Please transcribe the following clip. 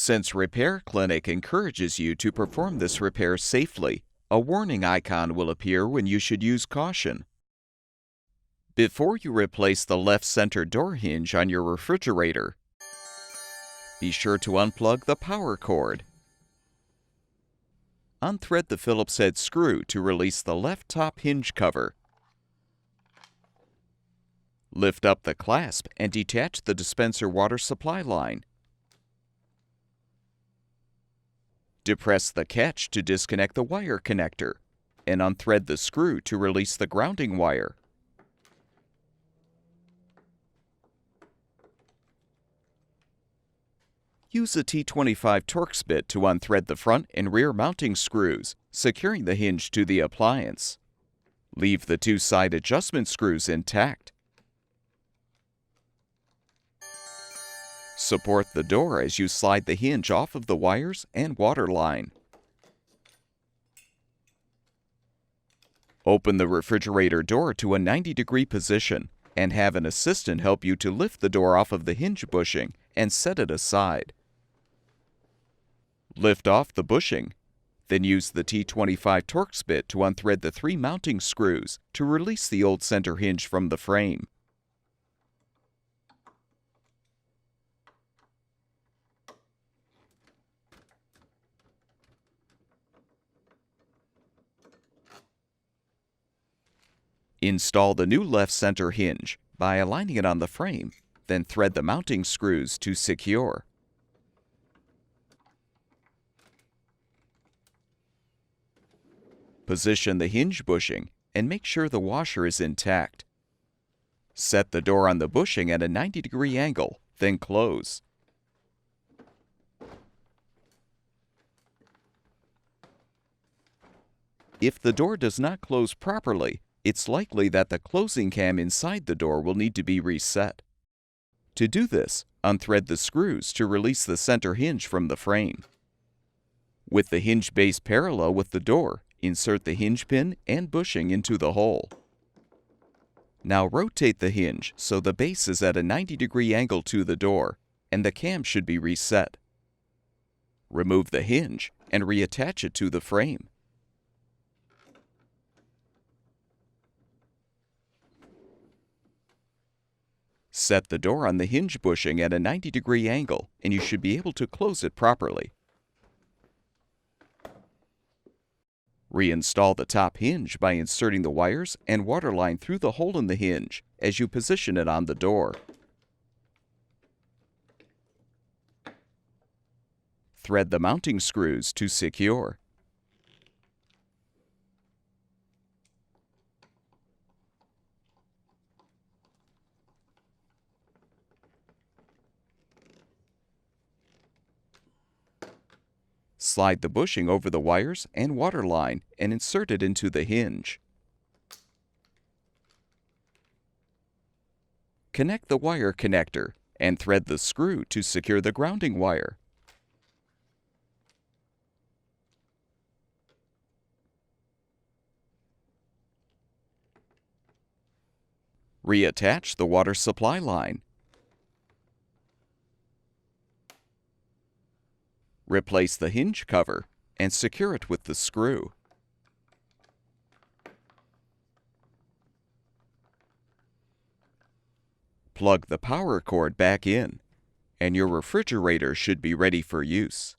Since Repair Clinic encourages you to perform this repair safely, a warning icon will appear when you should use caution. Before you replace the left center door hinge on your refrigerator, be sure to unplug the power cord. Unthread the Phillips head screw to release the left top hinge cover. Lift up the clasp and detach the dispenser water supply line. Depress the catch to disconnect the wire connector, and unthread the screw to release the grounding wire. Use a T25 Torx bit to unthread the front and rear mounting screws, securing the hinge to the appliance. Leave the two side adjustment screws intact. Support the door as you slide the hinge off of the wires and water line. Open the refrigerator door to a 90-degree position and have an assistant help you to lift the door off of the hinge bushing and set it aside. Lift off the bushing, then use the T25 Torx bit to unthread the 3 mounting screws to release the old center hinge from the frame. Install the new left center hinge by aligning it on the frame, then thread the mounting screws to secure. Position the hinge bushing and make sure the washer is intact. Set the door on the bushing at a 90-degree angle, then close. If the door does not close properly, it's likely that the closing cam inside the door will need to be reset. To do this, unthread the screws to release the center hinge from the frame. With the hinge base parallel with the door, insert the hinge pin and bushing into the hole. Now rotate the hinge so the base is at a 90-degree angle to the door, and the cam should be reset. Remove the hinge and reattach it to the frame. Set the door on the hinge bushing at a 90-degree angle, and you should be able to close it properly. Reinstall the top hinge by inserting the wires and water line through the hole in the hinge as you position it on the door. Thread the mounting screws to secure. Slide the bushing over the wires and water line and insert it into the hinge. Connect the wire connector and thread the screw to secure the grounding wire. Reattach the water supply line. Replace the hinge cover and secure it with the screw. Plug the power cord back in, and your refrigerator should be ready for use.